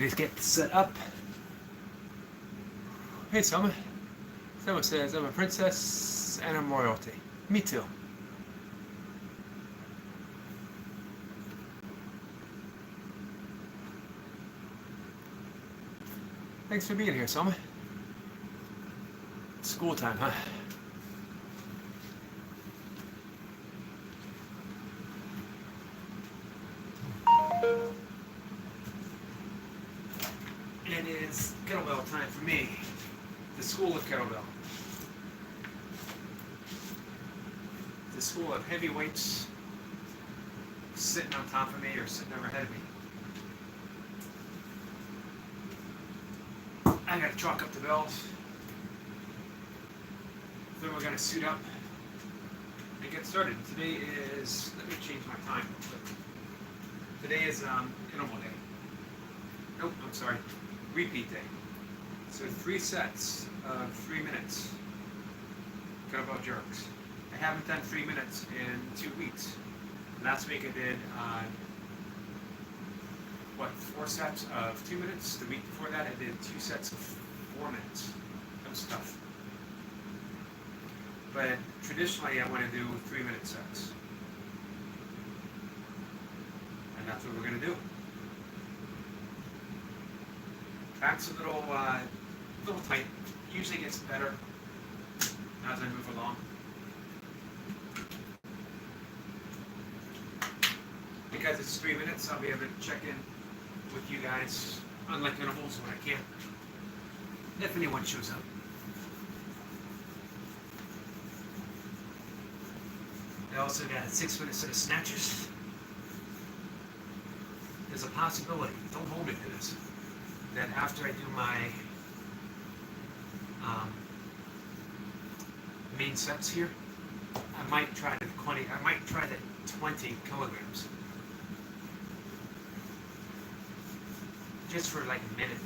Let's get set up. Hey, Selma. Selma says, I'm a princess and I'm royalty. Me too. Thanks for being here, Selma. It's school time, huh? It is kettlebell time for me. The school of kettlebell. The school of heavy weights sitting on top of me or sitting overhead of me. I gotta chalk up the bells. Then we're gonna suit up and get started. Today is, let me change my time real quick. Today is interval day. Nope, I'm sorry, repeat day. So 3 sets of 3 minutes. Kettlebell jerks. I haven't done 3 minutes in 2 weeks. Last week I did 4 sets of 2 minutes. The week before that I did 2 sets of 4 minutes. That was tough. But traditionally I want to do 3-minute sets. And that's what we're going to do. Back's a little tight. Usually gets better as I move along. Because it's 3 minutes, I'll be able to check in with you guys, unlike intervals when I can, if anyone shows up. I also got a 6-minute set of snatches. There's a possibility, don't hold me to this, that after I do my main sets here, I might try the 20 kilograms. Just for like a minute.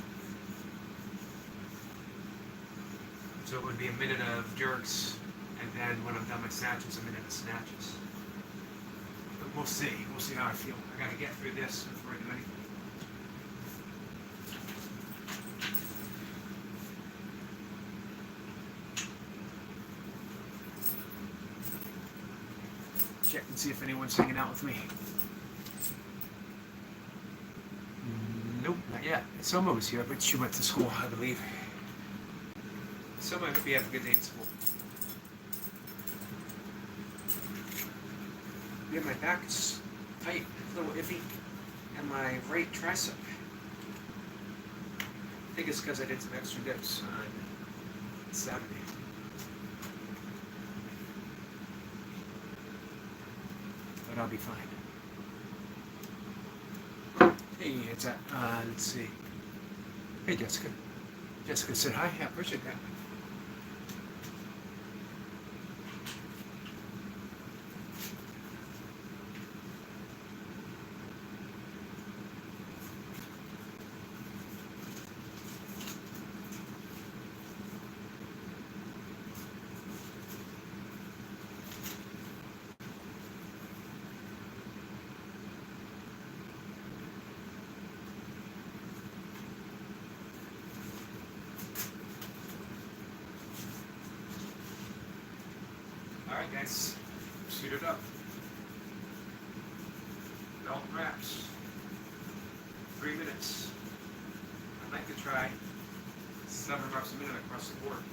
So it would be a minute of jerks, and then when I'm done my snatches, a minute of snatches. But we'll see how I feel. I gotta get through this before I do anything. Check and see if anyone's hanging out with me. Nope, not yet. Soma was here, but she went to school, I believe. Soma, I hope you have a good day in school. Yeah, my back is tight, a little iffy, and my right tricep. I think it's because I did some extra dips on Saturday. But I'll be fine. Hey, it's that. Let's see. Hey, Jessica. Jessica said hi. I appreciate that. Alright guys, suited up. Belt wraps. 3 minutes. I'd like to try 7 reps a minute across the board.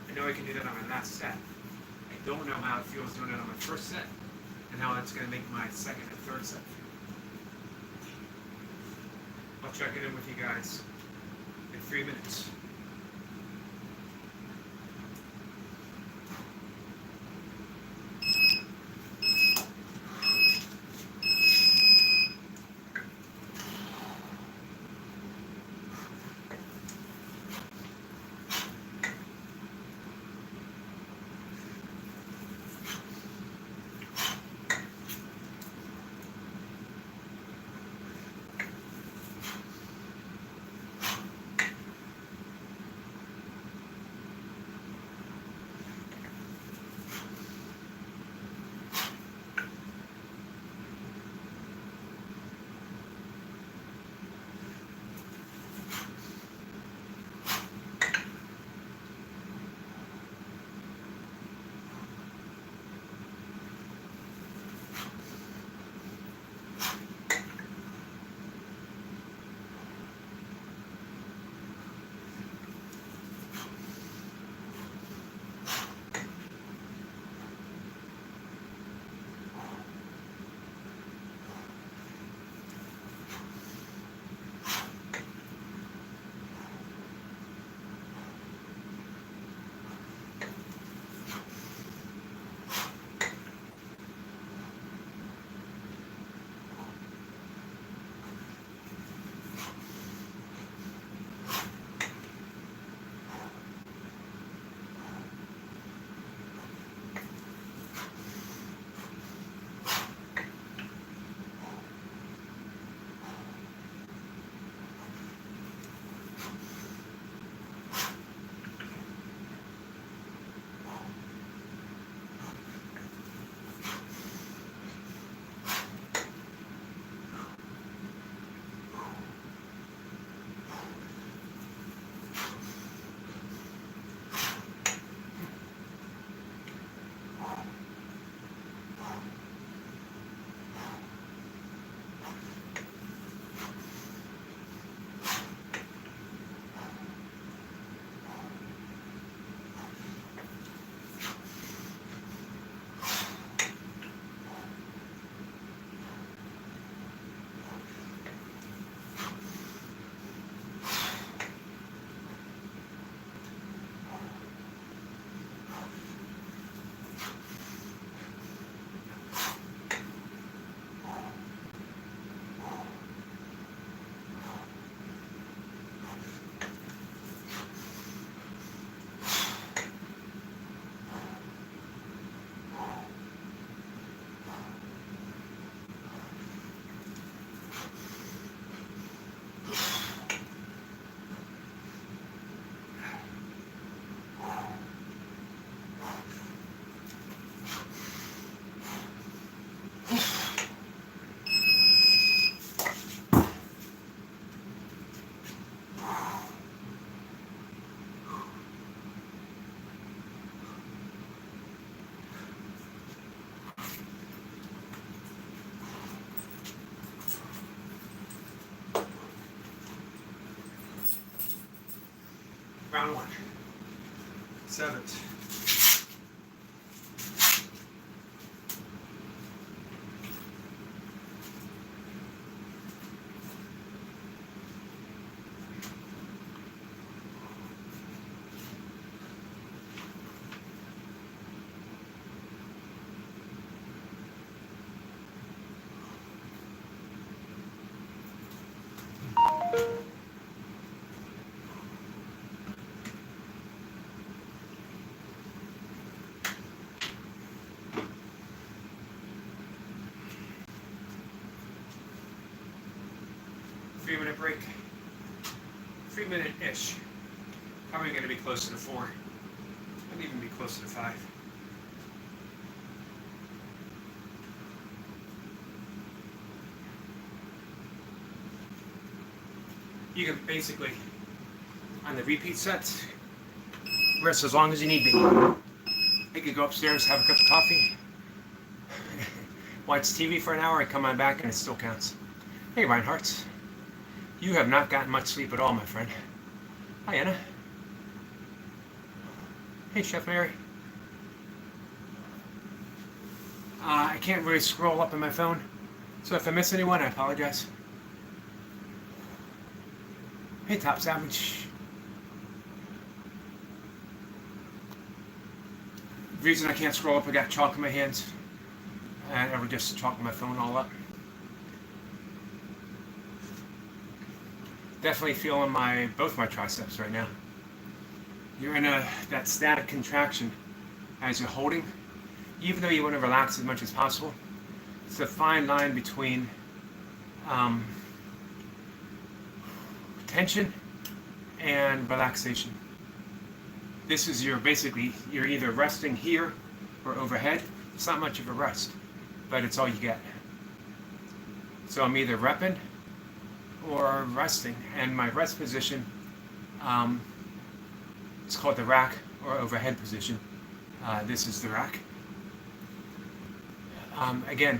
I know I can do that on my last set. I don't know how it feels doing it on my first set, and how it's going to make my second and third set feel. I'll check it in with you guys in 3 minutes. Round 1. 7th. Minute break. 3-minute-ish. Probably going to be closer to 4. Might even be closer to 5. You can basically, on the repeat sets, rest as long as you need be. You could go upstairs, have a cup of coffee, watch TV for an hour, and come on back, and it still counts. Hey, Reinhardt's. You have not gotten much sleep at all, my friend. Hi, Anna. Hey, Chef Mary. I can't really scroll up on my phone, so if I miss anyone, I apologize. Hey, Top Savage. The reason I can't scroll up, I got chalk in my hands, and I would just chalk my phone all up. Definitely feeling both my triceps right now. You're in that static contraction as you're holding, even though you want to relax as much as possible. It's a fine line between tension and relaxation. This is you're either resting here or overhead. It's not much of a rest, but it's all you get. So I'm either repping or resting, and my rest position, it's called the rack or overhead position. This is the rack. Again,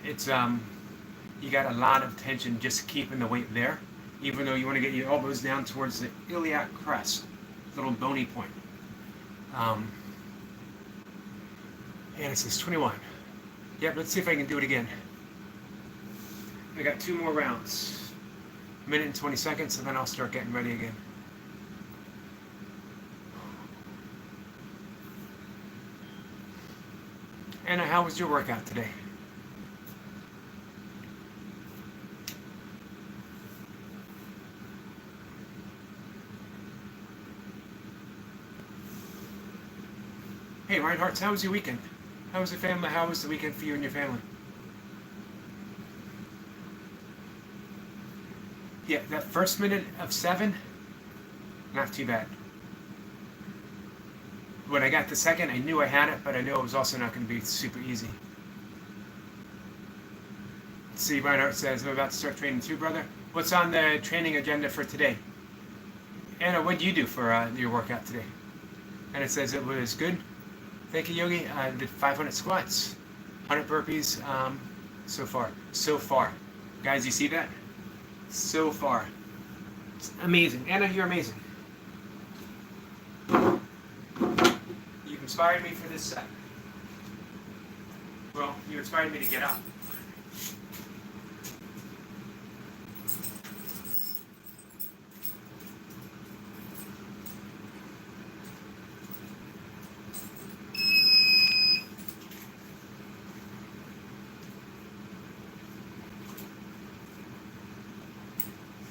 it's you got a lot of tension just keeping the weight there, even though you want to get your elbows down towards the iliac crest, little bony point. And it says 21. Yep, let's see if I can do it again. I got 2 more rounds. 1 minute and 20 seconds, and then I'll start getting ready again. Anna, how was your workout today? Hey, Reinhardt, how was your weekend? How was the family? How was the weekend for you and your family? Yeah, that first minute of 7, not too bad. When I got the second, I knew I had it, but I knew it was also not going to be super easy. Let's see, Reinhardt says, I'm about to start training too, brother. What's on the training agenda for today? Anna, what did you do for your workout today? And it says it was good. Thank you, Yogi. I did 500 squats, 100 burpees so far. Guys, you see that? So far. It's amazing. Anna, you're amazing. You've inspired me for this set. Well, you inspired me to get up.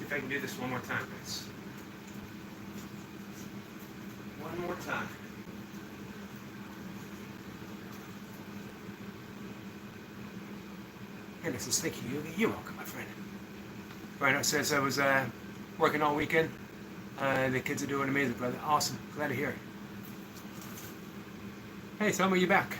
If I can do this one more time, guys. One more time. And this is thank you. You're welcome, my friend. Rhino says I was working all weekend. The kids are doing amazing, brother. Awesome. Glad to hear it. Hey, Selma, you back?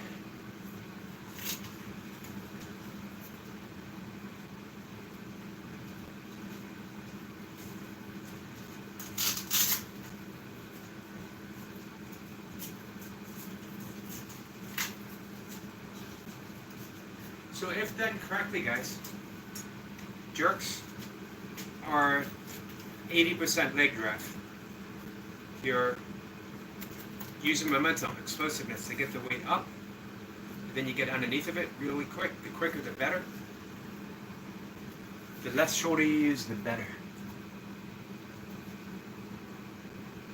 So if done correctly, guys, jerks are 80% leg drive, You're using momentum, explosiveness to get the weight up, and then you get underneath of it really quick. The quicker the better. The less shoulder you use, the better.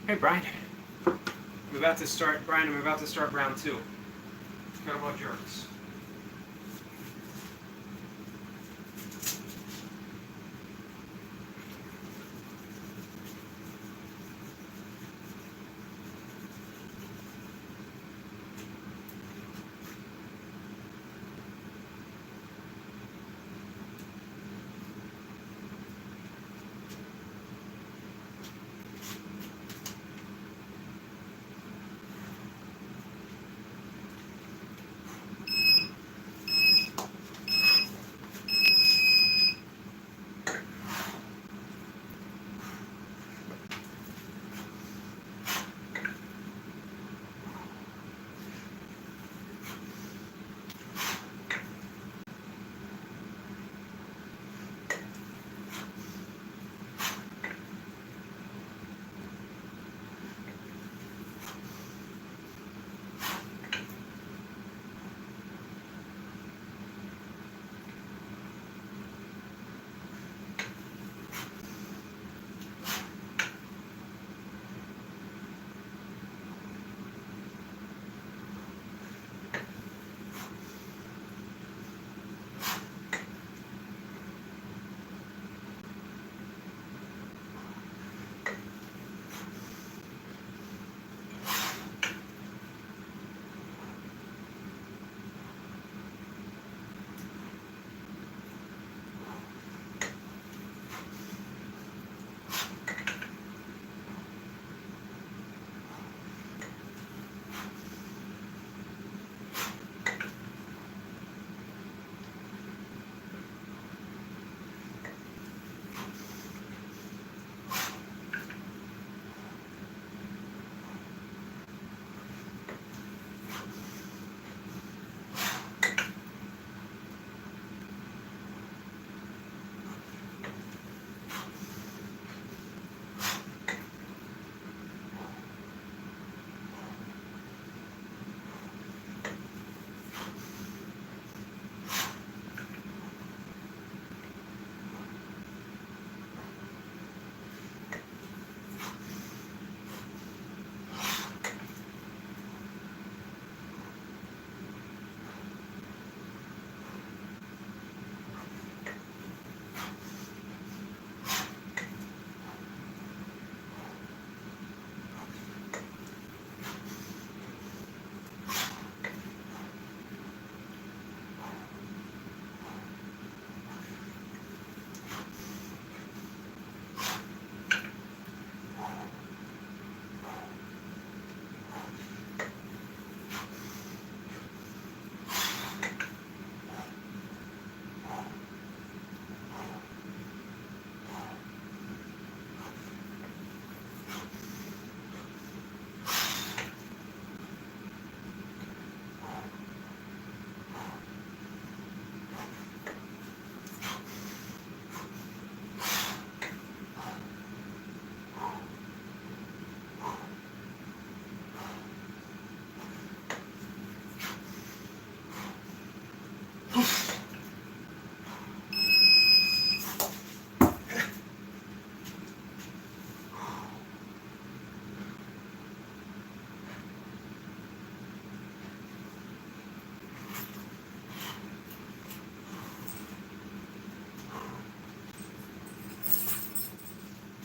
Hey Brian, I'm about to start round 2. Kettlebell jerks.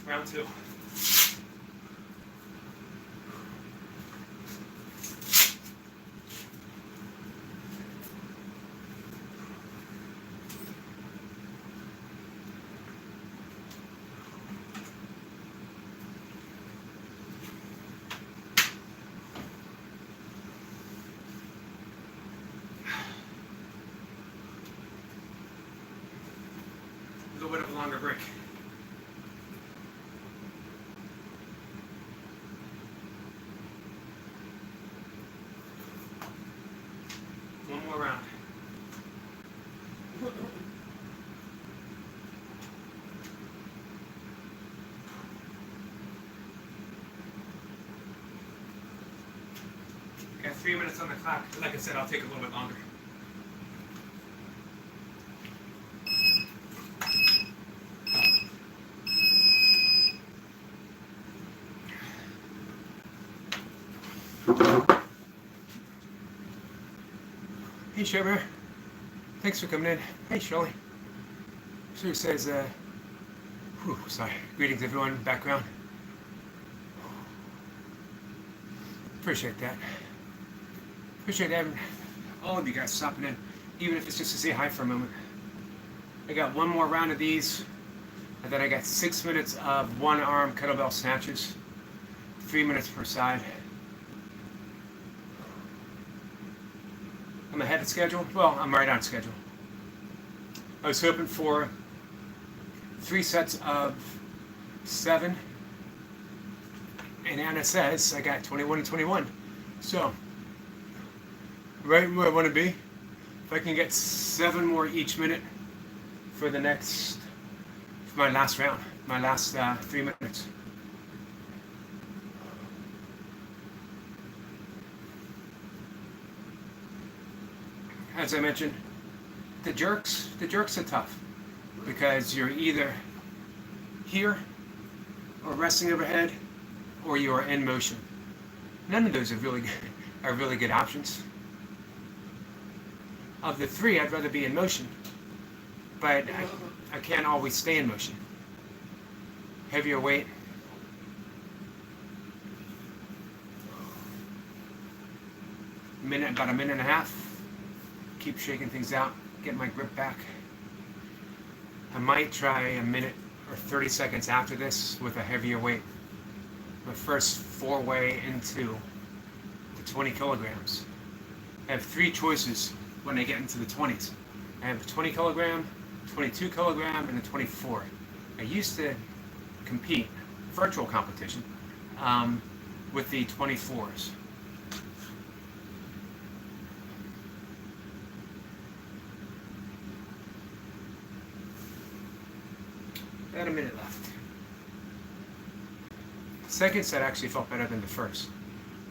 Round 2. A little bit of a longer break. One more round. 3 minutes on the clock. Like I said, I'll take a little bit longer. Hey, Sherber. Thanks for coming in. Hey, Shirley. Sure says, sorry. Greetings, everyone in the background. Appreciate that. Appreciate all of you guys stopping in, even if it's just to say hi for a moment. I got one more round of these, and then I got 6 minutes of one-arm kettlebell snatches, 3 minutes per side. I'm ahead of schedule. Well, I'm right on schedule. I was hoping for 3 sets of 7, and Anna says I got 21 and 21. So, right where I want to be. If I can get 7 more each minute for my last round, my last 3 minutes. As I mentioned, the jerks are tough because you're either here or resting overhead or you are in motion. None of those are really good options. Of the 3, I'd rather be in motion, but I can't always stay in motion. Heavier weight. About a minute and a half. Keep shaking things out, get my grip back. I might try a minute or 30 seconds after this with a heavier weight. My first foray into the 20 kilograms. I have 3 choices when I get into the 20s. I have the 20 kilogram, 22 kilogram, and the 24. I used to compete, virtual competition, with the 24s. About a minute left. The second set actually felt better than the first,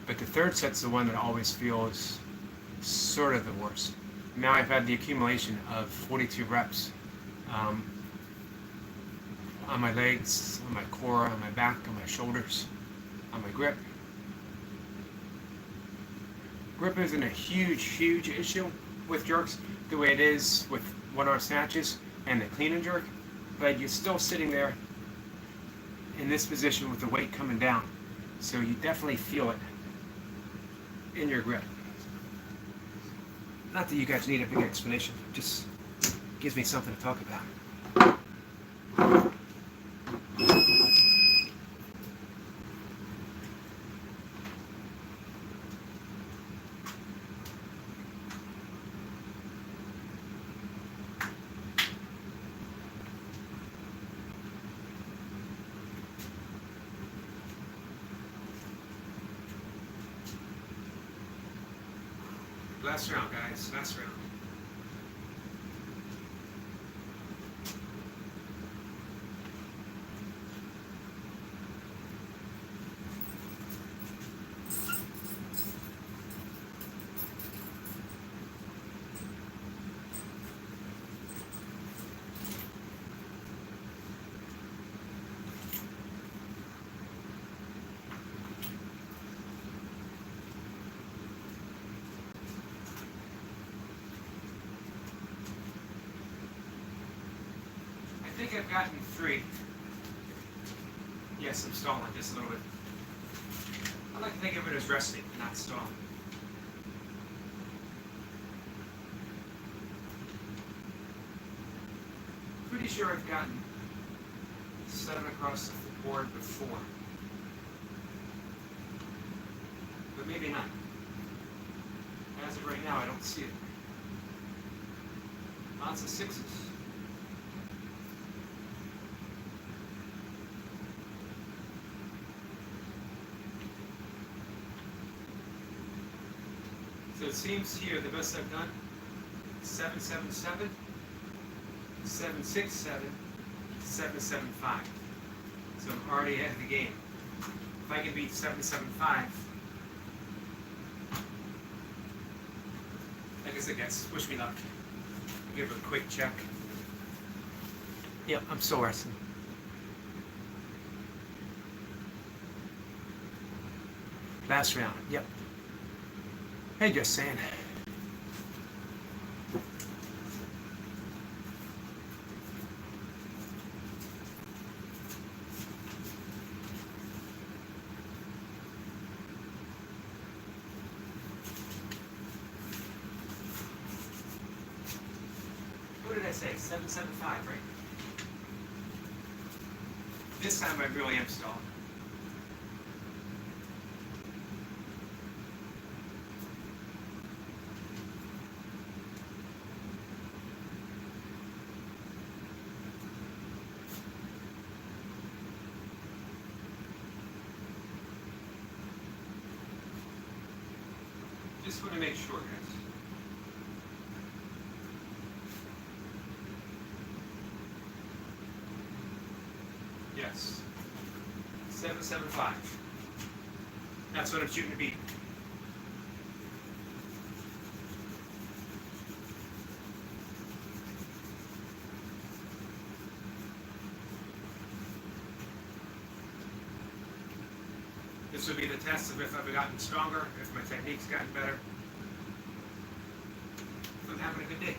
but the third set's the one that always feels sort of the worst. Now I've had the accumulation of 42 reps on my legs, on my core, on my back, on my shoulders, on my grip. Grip isn't a huge issue with jerks the way it is with one-arm snatches and the clean and jerk. But you're still sitting there in this position with the weight coming down. So you definitely feel it in your grip. Not that you guys need a big explanation, it just gives me something to talk about. Last round, guys. Last round. I think I've gotten 3. Yes, I'm stalling just a little bit. I like to think of it as resting, not stalling. Pretty sure I've gotten 7 across the board before. But maybe not. As of right now, I don't see it. Lots of 6s. So it seems here the best I've done, 777, 767, 775. So I'm already ahead of the game. If I can beat 775, as it gets. Wish me luck. Give a quick check. Yep, I'm still resting. Last round, yep. Hey, just saying. What did I say? 775, right? This time I really am stalling. Just want to make sure, guys. Yes. 775. That's what I'm shooting to beat. This would be the test of if I've gotten stronger, if my technique's gotten better, if I'm having a good day.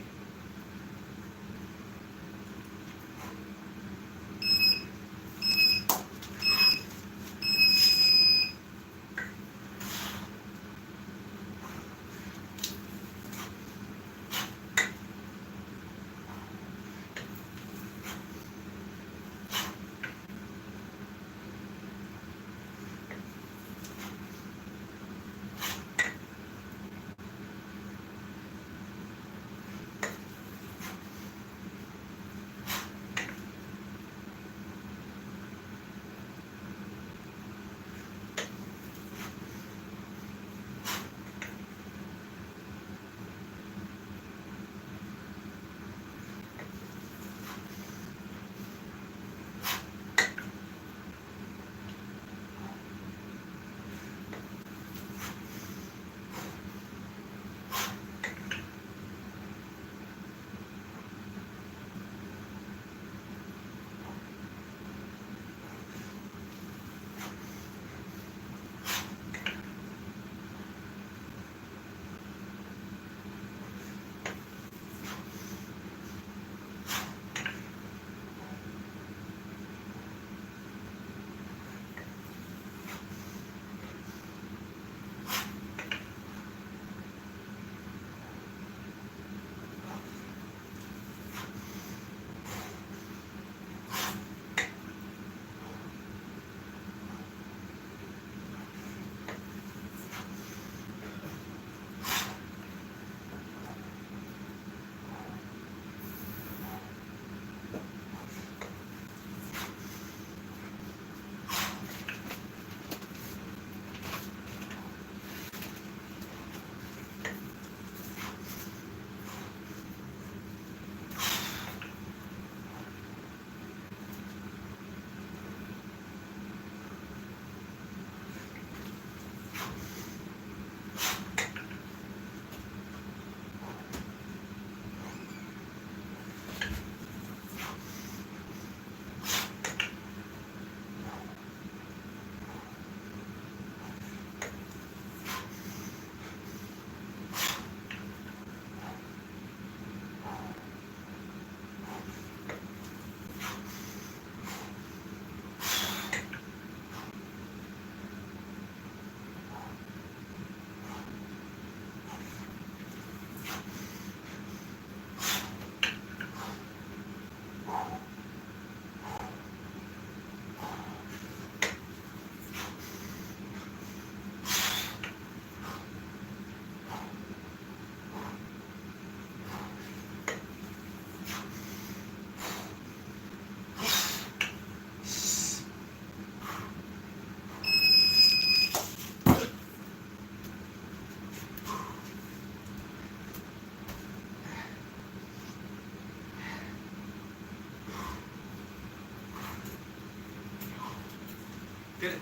Did it.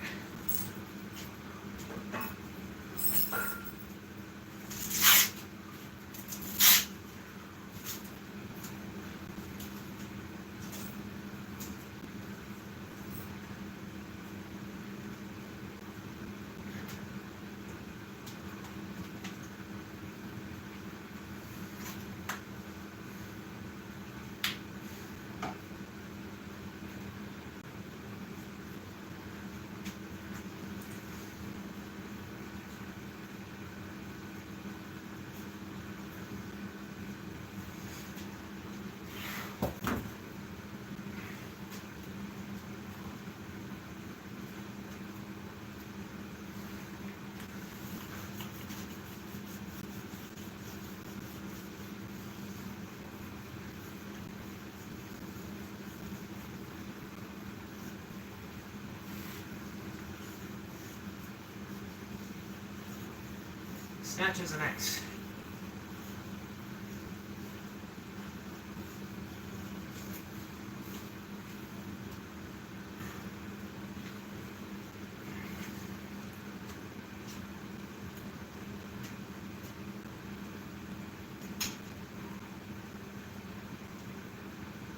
Snatches and X.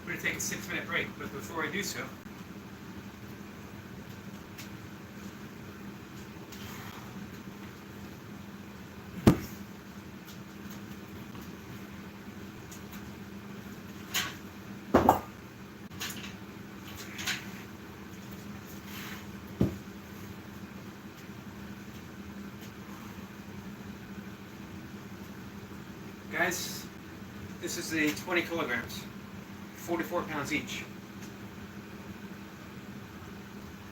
We're going to take a 6-minute break, but before I do so, guys, this is the 20 kilograms, 44 pounds each.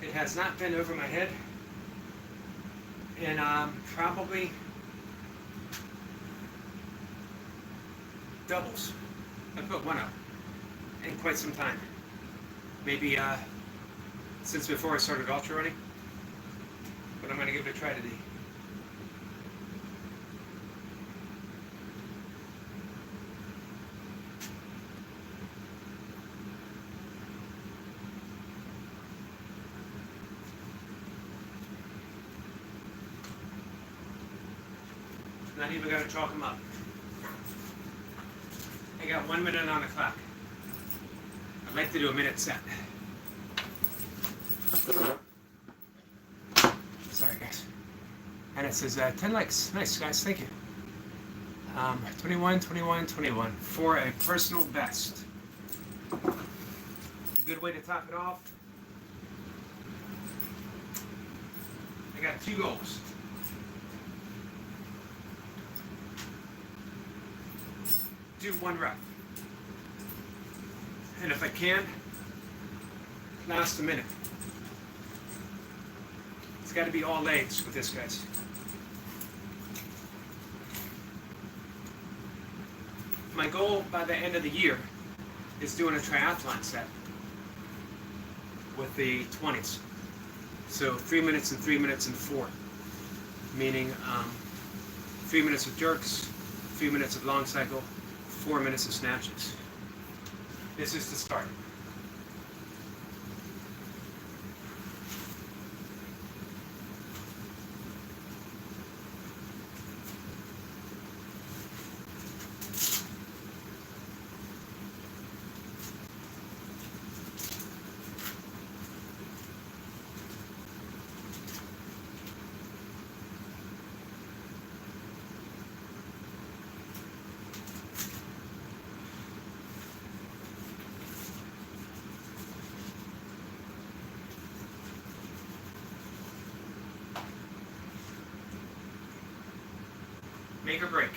It has not been over my head in probably doubles. I put one up in quite some time. Maybe since before I started ultra running, but I'm going to give it a try today. Not even going to chalk them up. I got 1 minute on the clock. I'd like to do a minute set. Sorry, guys. And it says 10 likes. Nice, guys. Thank you. 21, 21, 21 for a personal best. A good way to top it off. I got 2 goals. Do 1 rep. And if I can, last a minute. It's got to be all legs with this, guys. My goal by the end of the year is doing a triathlon set with the 20s. So 3 minutes and 3 minutes and 4. Meaning 3 minutes of jerks, 3 minutes of long cycle, 4 minutes of snatches. This is the start. Make or break.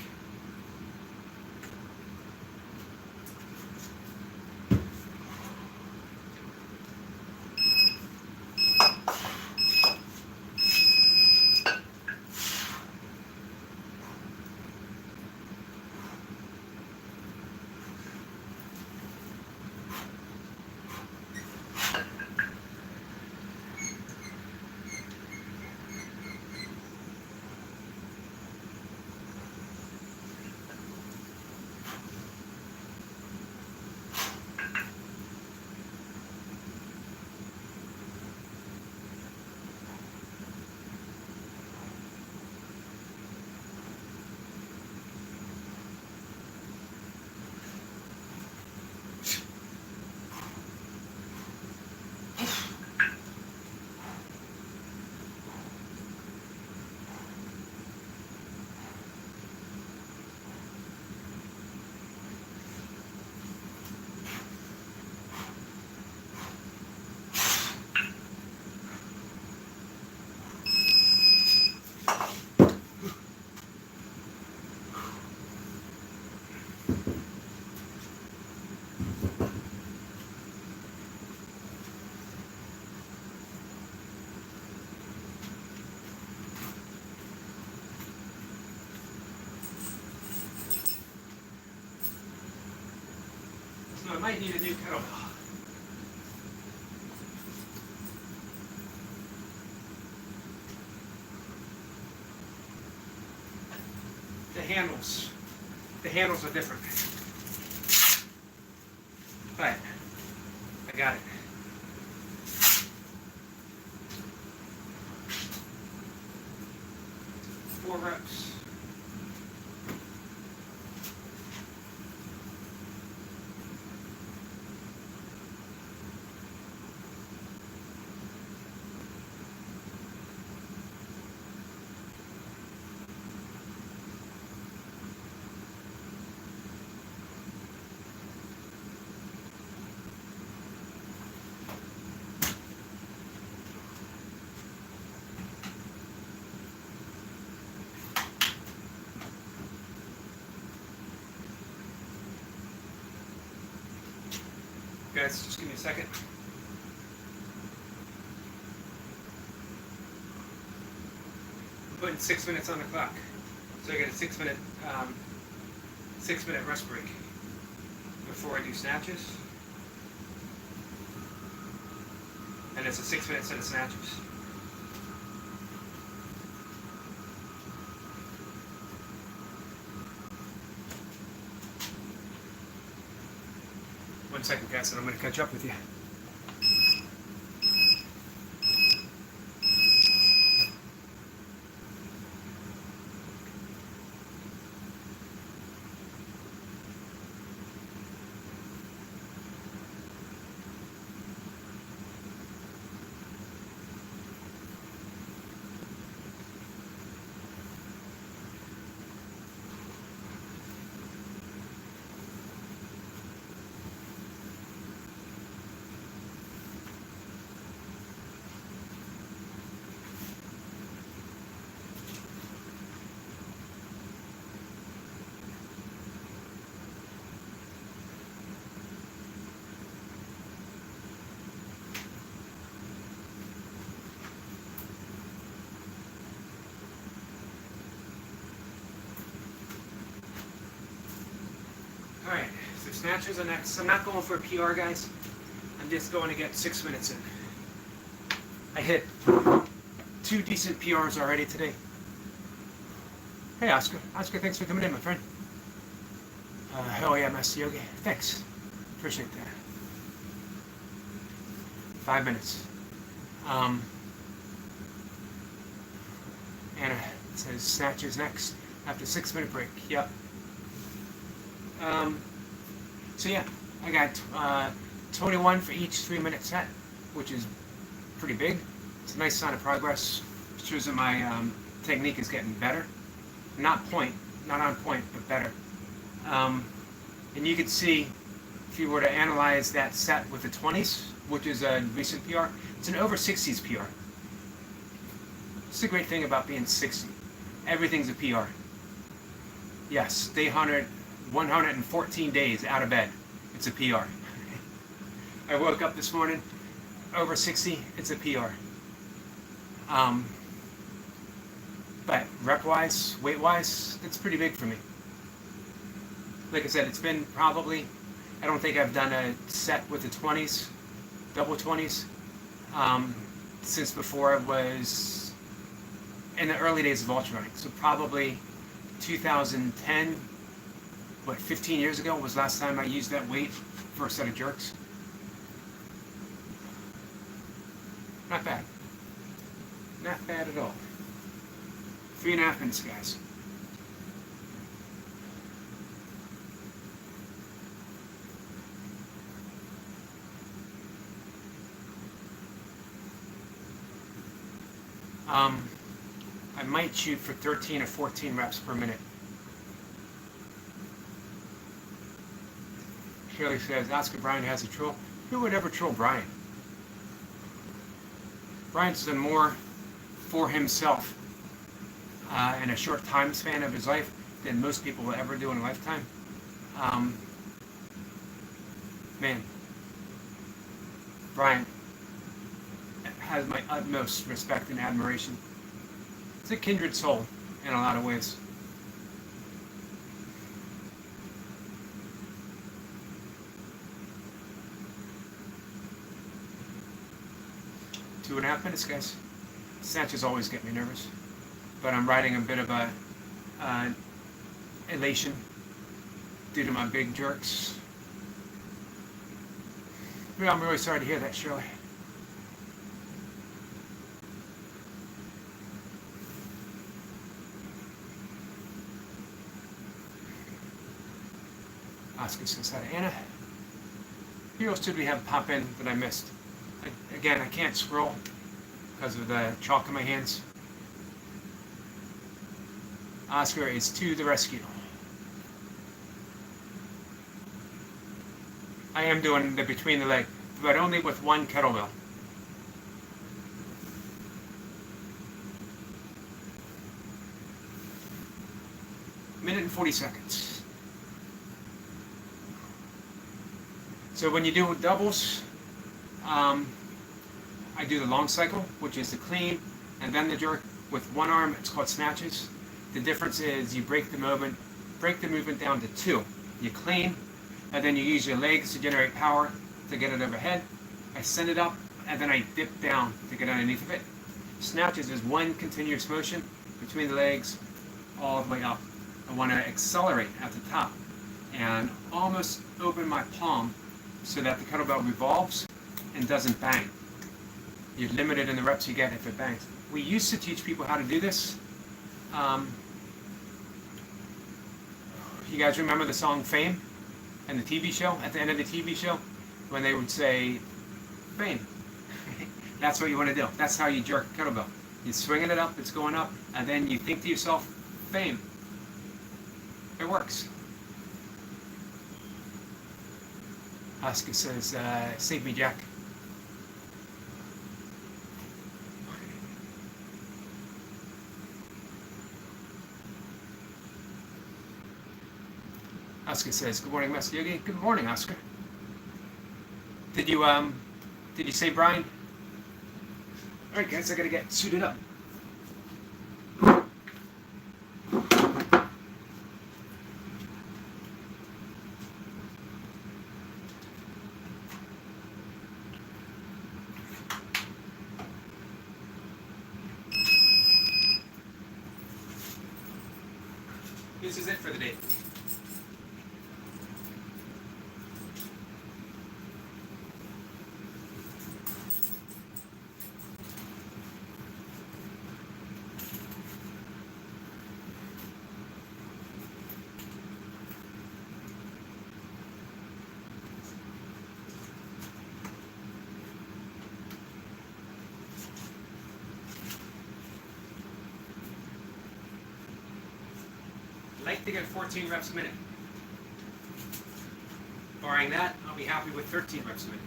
So I might need a new kettlebell. handles are different. But I got it. Four reps. Guys, just give me a second. I'm putting 6 minutes on the clock, so I get a 6 minute rest break before I do snatches, and it's a 6 minute set of snatches. One second, guys, and I'm going to catch up with you. Alright, so snatches are next. I'm not going for a PR, guys. I'm just going to get 6 minutes in. I hit 2 decent PRs already today. Hey, Oscar. Oscar, thanks for coming in, my friend. Hell yeah, Master Yogi. Thanks. Appreciate that. 5 minutes. Anna says snatches next after 6 minute break. Yep. So yeah, I got 21 for each 3 minute set, which is pretty big. It's a nice sign of progress. It shows that my technique is getting better. Not on point, but better. And you can see, if you were to analyze that set with the 20s, which is a recent PR, it's an over 60s PR. It's the great thing about being 60. Everything's a PR. Yes, day 114 days out of bed, it's a PR. I woke up this morning, over 60, it's a PR. But rep-wise, weight-wise, it's pretty big for me. Like I said, it's been probably, I don't think I've done a set with the 20s, double 20s, since before I was in the early days of ultra running. So probably 2010, 15 years ago was last time I used that weight for a set of jerks. Not bad. Not bad at all. 3.5 minutes, guys. I might shoot for 13 or 14 reps per minute. Shirley says, Oscar Bryan has a troll. Who would ever troll Brian? Brian's done more for himself in a short time span of his life than most people will ever do in a lifetime. Man, Brian has my utmost respect and admiration. It's a kindred soul in a lot of ways. Two and a half minutes, guys. Snatches always get me nervous, but I'm riding a bit of a elation due to my big jerks. Yeah, I'm really sorry to hear that, Shirley. Oscar says hi to Anna. Who else did we have pop in that I missed? Again, I can't scroll because of the chalk in my hands. Oscar is to the rescue. I am doing the between the leg, but only with one kettlebell. Minute and 40 seconds. So when you do doubles, I do the long cycle, which is the clean and then the jerk with one arm. It's called snatches. The difference is you break the movement down to two. You clean, and then you use your legs to generate power to get it overhead. I send it up, and then I dip down to get underneath of it. Snatches is one continuous motion between the legs all the way up. I want to accelerate at the top and almost open my palm so that the kettlebell revolves and doesn't bang. You're limited in the reps you get if it bangs. We used to teach people how to do this. You guys remember the song Fame and the TV show? At the end of the TV show, when they would say, Fame. That's what you want to do. That's how you jerk a kettlebell. You're swinging it up, it's going up, and then you think to yourself, Fame. It works. Oscar says, save me, Jack. Oscar says, good morning, Master Yogi. Good morning, Oscar. Did you say Brian? All right, guys, I gotta get suited up. This is it for the day. I like to get 14 reps a minute. Barring that, I'll be happy with 13 reps a minute.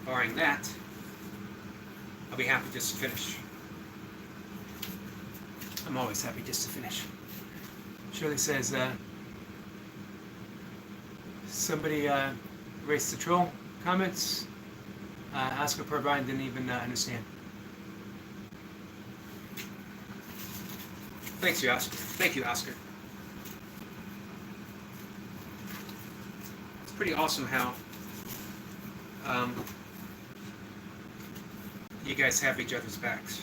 Barring that, I'll be happy just to finish. I'm always happy just to finish. Shirley says, somebody erased the troll comments. Oscar per Brian didn't even understand. Thanks, you, Oscar. Thank you, Oscar. Pretty awesome how you guys have each other's backs.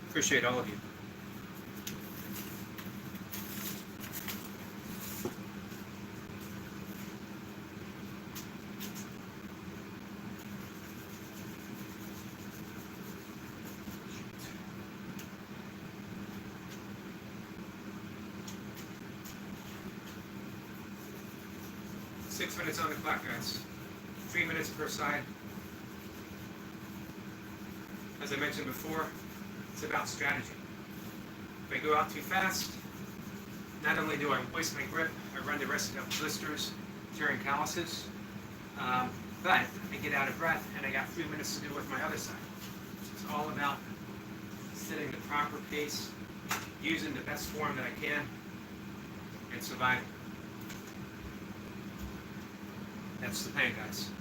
Appreciate all of you. Six minutes on the clock, guys. 3 minutes per side. As I mentioned before, it's about strategy. If I go out too fast, not only do I waste my grip, I run the risk of blisters, tearing calluses, but I get out of breath and I got 3 minutes to do with my other side. It's all about setting the proper pace, using the best form that I can, and surviving. That's the plan, guys.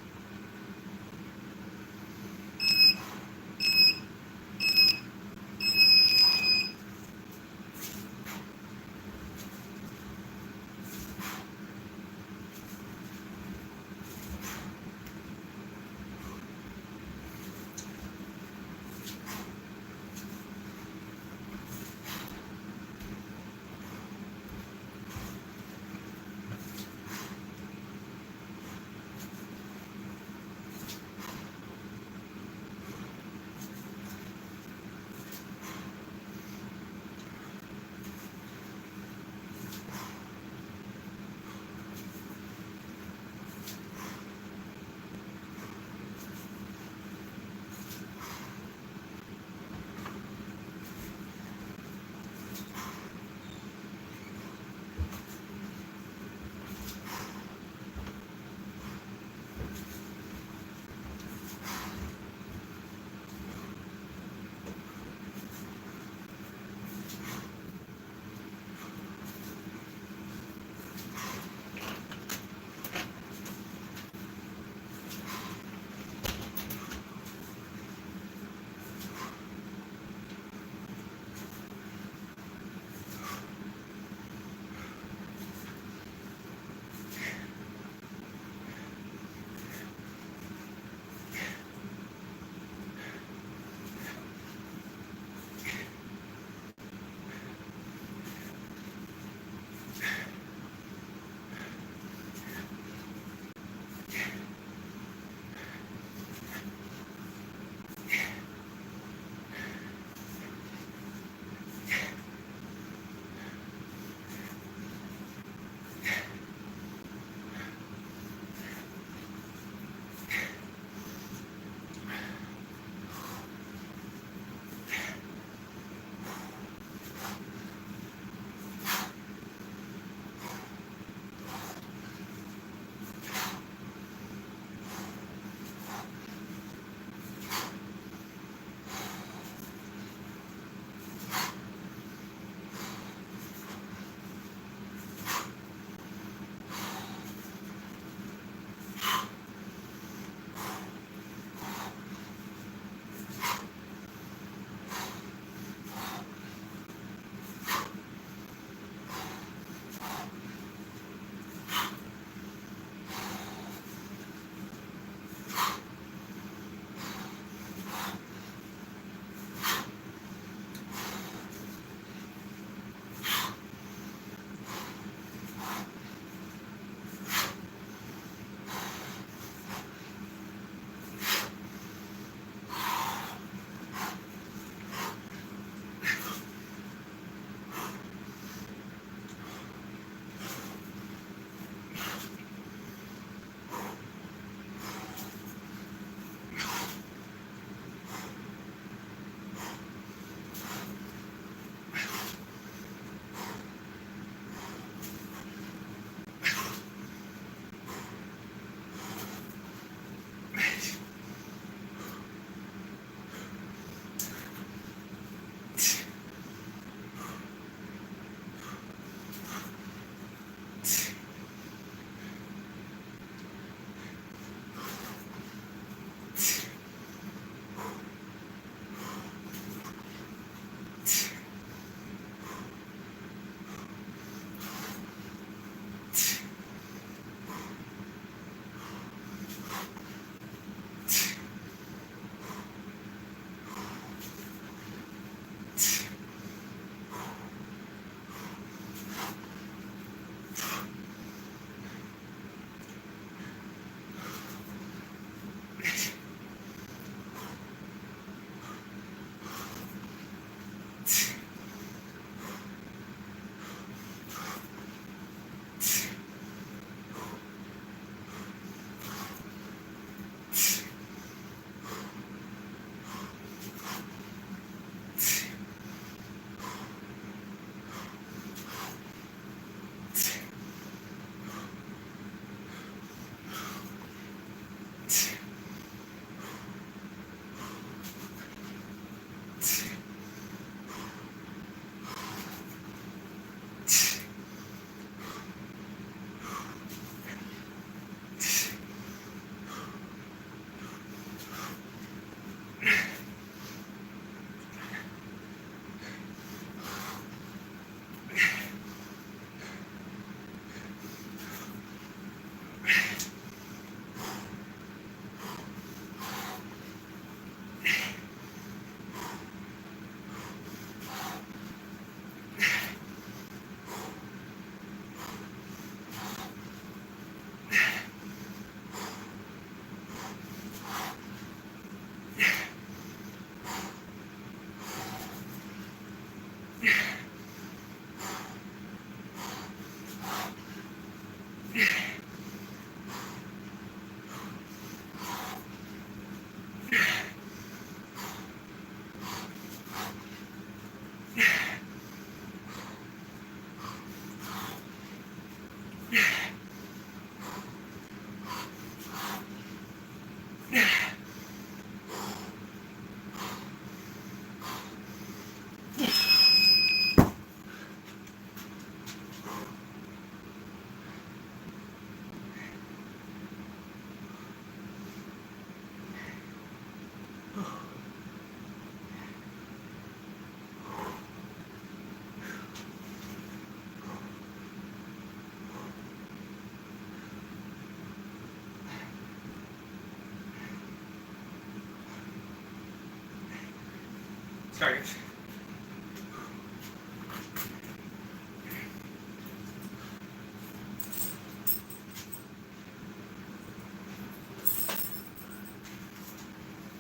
Sorry, guys.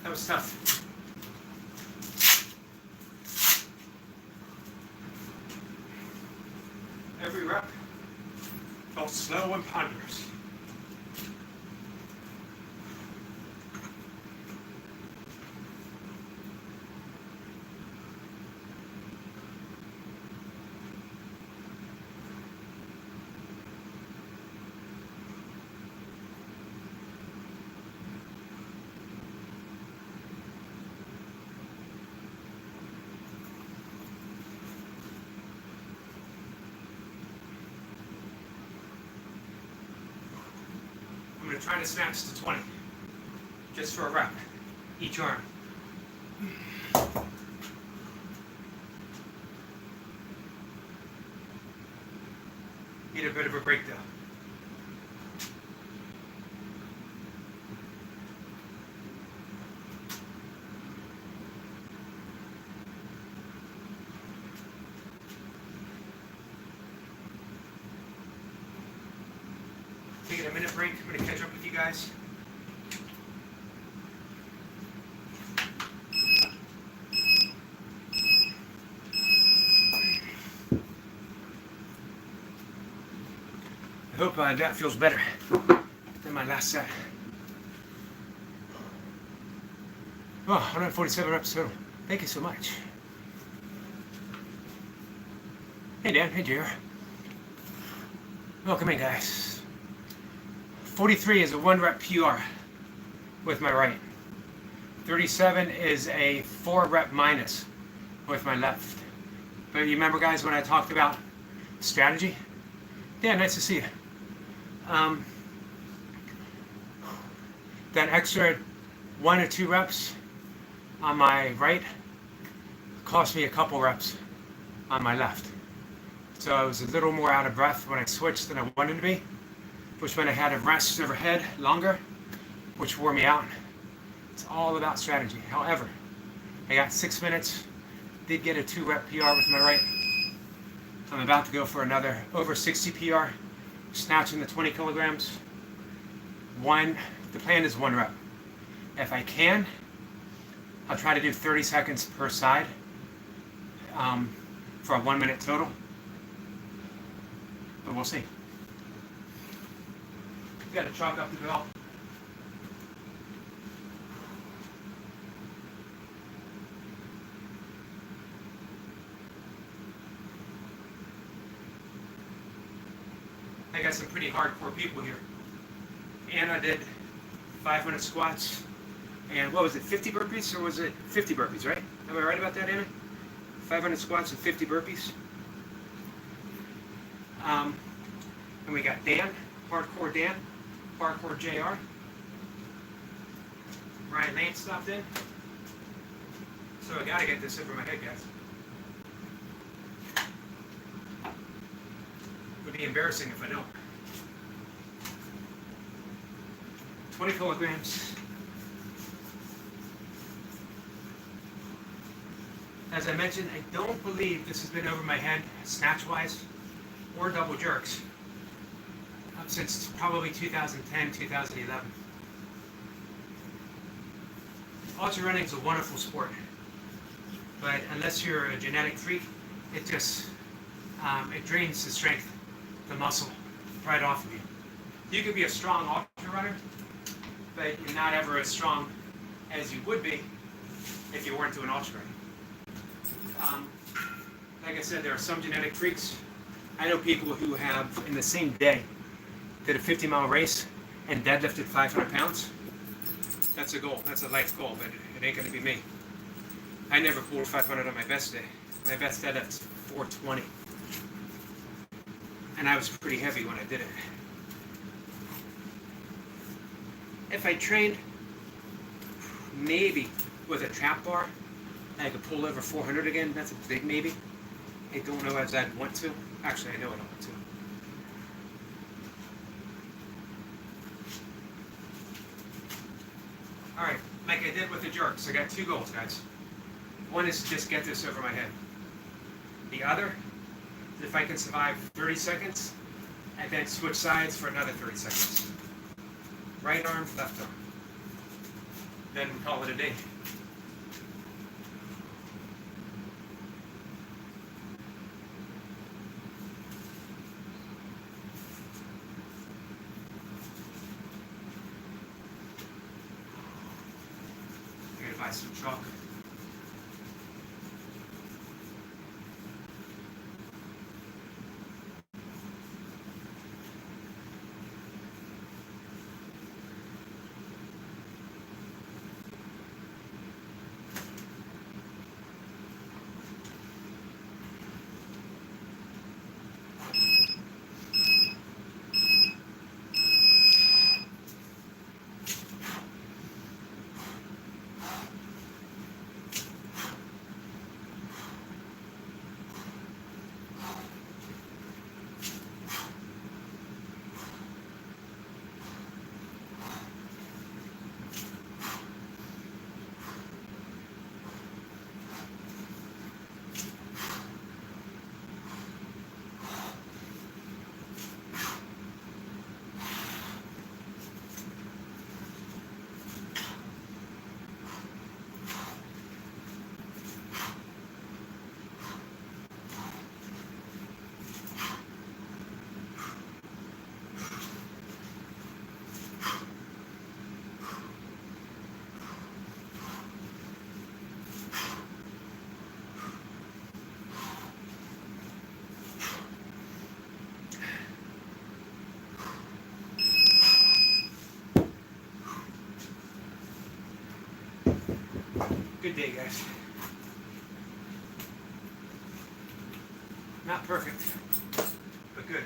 That was tough. Every rep felt slow and ponderous. I'm going to try to snatch to 20, just for a rep, each arm. Need a bit of a break though. Taking a minute break. I'm going to catch up with you guys. I hope that feels better than my last set. Oh, 147 reps total. Thank you so much. Hey Dan, hey JR. Welcome in, guys. 43 is a 1 rep PR with my right. 37 is a 4 rep minus with my left. But you remember, guys, when I talked about strategy? Yeah, nice to see you. That extra 1 or 2 reps on my right cost me a couple reps on my left. So I was a little more out of breath when I switched than I wanted to be, which meant I had to rest overhead longer, which wore me out. It's all about strategy. However, I got 6 minutes, did get a 2 rep PR with my right. I'm about to go for another over 60 PR, snatching the 20 kilograms. The plan is 1 rep. If I can, I'll try to do 30 seconds per side for a 1 minute total, but we'll see. Got to chalk up the belt. I got some pretty hardcore people here. Anna did 500 squats and what was it, 50 burpees, or was it 50 burpees, right? Am I right about that, Anna? 500 squats and 50 burpees. And we got Dan, hardcore Dan, hardcore JR. Ryan Lane stopped in. So I gotta get this over my head, guys. It would be embarrassing if I don't. 20 kilograms. As I mentioned, I don't believe this has been over my head, snatch-wise, or double jerks, since probably 2010, 2011. Ultra running is a wonderful sport, but unless you're a genetic freak, it just it drains the strength, the muscle, right off of you. You could be a strong ultra runner, but you're not ever as strong as you would be if you weren't doing ultra running. Like I said, there are some genetic freaks. I know people who have, in the same day, did a 50-mile race and deadlifted 500 pounds. That's a goal. That's a life goal, but it ain't going to be me. I never pulled 500 on my best day. My best deadlift's 420. And I was pretty heavy when I did it. If I trained, maybe with a trap bar, I could pull over 400 again. That's a big maybe. I don't know as I'd want to. Actually, I know I don't want to. Alright, like I did with the jerks, I got 2 goals, guys. One is to just get this over my head. The other is if I can survive 30 seconds and then switch sides for another 30 seconds. Right arm, left arm. Then we call it a day. I'm gonna buy some chalk. Good day, guys. Not perfect, but good.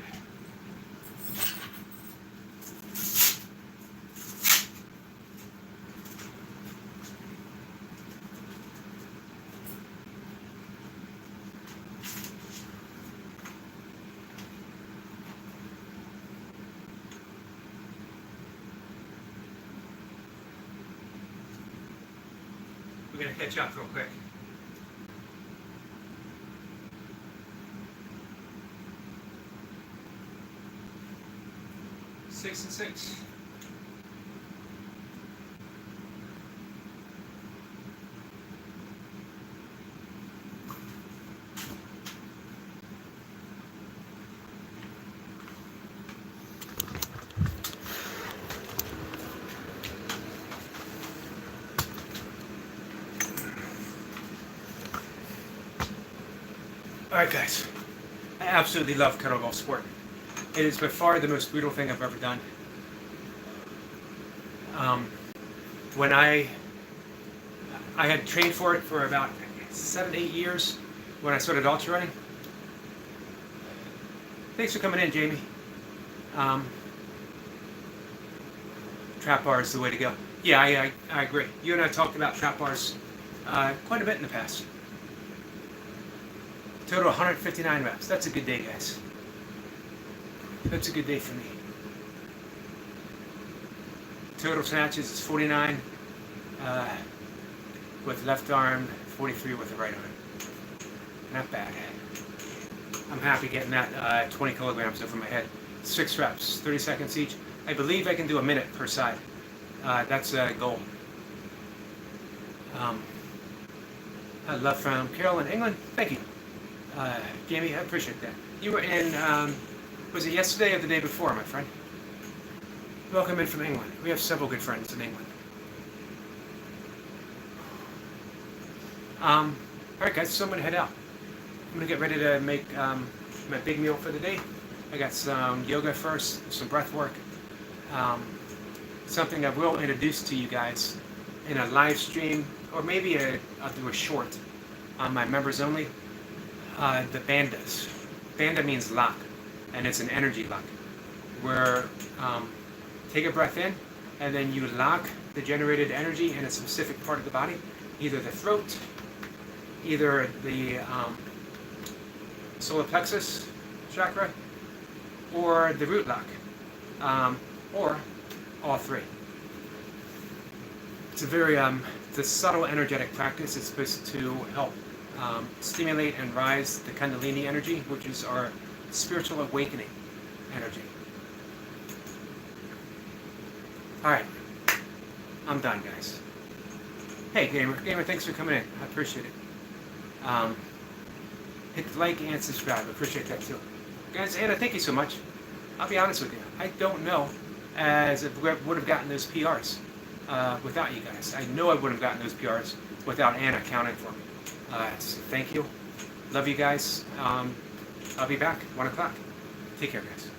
We're going to catch up real quick. Six and six. Alright guys, I absolutely love kettlebell sport. It is by far the most brutal thing I've ever done. When I had trained for it for about 7-8 years when I started ultra running. Thanks for coming in, Jamie. Trap bar is the way to go. Yeah, I agree. You and I talked about trap bars quite a bit in the past. Total 159 reps. That's a good day, guys. That's a good day for me. Total snatches is 49 with left arm, 43 with the right arm. Not bad. I'm happy getting that 20 kilograms over my head. 6 reps, 30 seconds each. I believe I can do a minute per side. That's a goal. I love from Carol in England. Thank you. Jamie, I appreciate that. You were in, was it yesterday or the day before, my friend? Welcome in from England. We have several good friends in England. Alright guys, so I'm going to head out. I'm going to get ready to make my big meal for the day. I got some yoga first, some breath work. Something I will introduce to you guys in a live stream, or maybe I'll do a short on my members only. The bandas. Banda means lock, and it's an energy lock, where take a breath in, and then you lock the generated energy in a specific part of the body, either the throat, either the solar plexus chakra, or the root lock, or all three. It's a very a subtle energetic practice. It's supposed to help stimulate and rise the Kundalini energy, which is our spiritual awakening energy. Alright, I'm done, guys. Hey, Gamer, thanks for coming in. I appreciate it. Hit the like and subscribe. I appreciate that too. Guys, Anna, thank you so much. I'll be honest with you. I don't know as if we would have gotten those PRs without you guys. I know I would have gotten those PRs without Anna counting for me. So thank you. Love you guys. I'll be back 1 o'clock. Take care, guys.